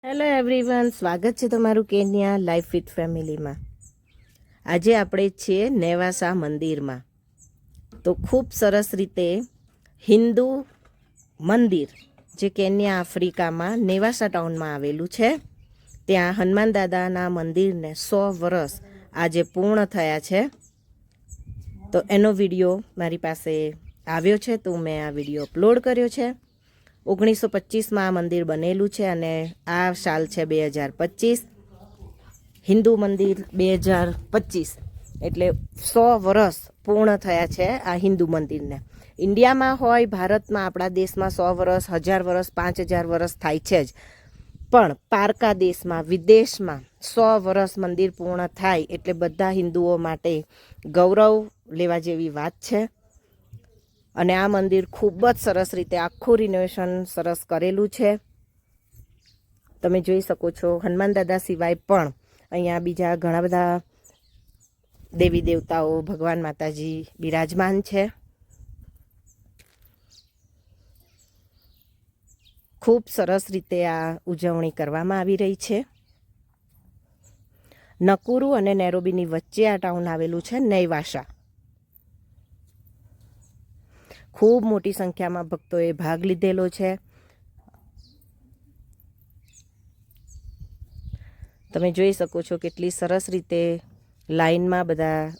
Hello everyone, સ્વાગત છે તમારું કેન્યા લાઈફ વિથ ફેમિલીમાં। આજે આપણે છીએ નેવાસા મંદિરમાં। તો ખૂબ સરસ રીતે હિન્દુ મંદિર જે કેન્યા આફ્રિકામાં નેવાસા ટાઉનમાં આવેલું છે, ત્યાં હનુમાન દાદાના મંદિરને 100 વર્ષ આજે પૂર્ણ થયા છે। તો એનો વિડીયો મારી પાસે આવ્યો છે, તો મેં આ વિડીયો અપલોડ કર્યો છે। 1925માં આ મંદિર બનેલું છે અને આ સાલ છે 2025। હિન્દુ મંદિર 2025 એટલે 100 વર્ષ પૂર્ણ થયા છે આ હિન્દુ મંદિરને। ઇન્ડિયામાં હોય, ભારતમાં, આપણા દેશમાં 100 વર્ષ, 1000 વર્ષ, 5000 વર્ષ થાય છે જ, પણ પારકા દેશમાં, વિદેશમાં 100 વર્ષ મંદિર પૂર્ણ થાય એટલે બધા હિન્દુઓ માટે ગૌરવ લેવા જેવી વાત છે। અને આ મંદિર ખૂબ જ સરસ રીતે આખું રિનોવેશન સરસ કરેલું છે। તમે જોઈ શકો છો, હનુમાન દાદા સિવાય પણ અહીંયા બીજા ઘણા બધા દેવી દેવતાઓ, ભગવાન માતાજી બિરાજમાન છે। ખૂબ સરસ રીતે આ ઉજવણી કરવામાં આવી રહી છે। નકુરુ અને નેરોબીની વચ્ચે આ ટાઉન આવેલું છે, નેવાસા। ખૂબ મોટી સંખ્યામાં ભક્તોએ ભાગ લીધેલો છે। તમે જોઈ શકો છો કેટલી સરસ રીતે લાઈનમાં બધા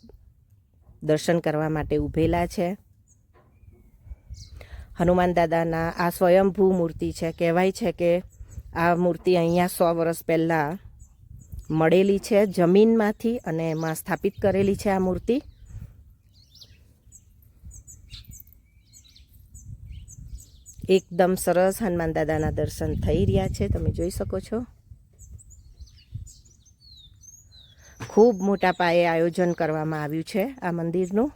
દર્શન કરવા માટે ઊભેલા છે। હનુમાન દાદાના આ સ્વયંભૂ મૂર્તિ છે। કહેવાય છે કે આ મૂર્તિ અહીંયા 100 વર્ષ પહેલાં મળેલી છે જમીનમાંથી, અને એમાં સ્થાપિત કરેલી છે આ મૂર્તિ। એકદમ સરસ હનુમાન દાદાના દર્શન થઈ રહ્યા છે, તમે જોઈ શકો છો। ખૂબ મોટા પાયે આયોજન કરવામાં આવ્યું છે આ મંદિરનું।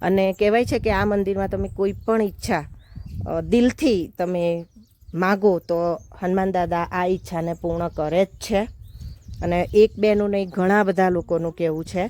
અને કહેવાય છે કે આ મંદિરમાં તમે કોઈ પણ ઈચ્છા દિલથી તમે માગો તો હનુમાન દાદા આ ઈચ્છાને પૂર્ણ કરે જ છે। અને એક બેનું નહીં, ઘણા બધા લોકોનું કહેવું છે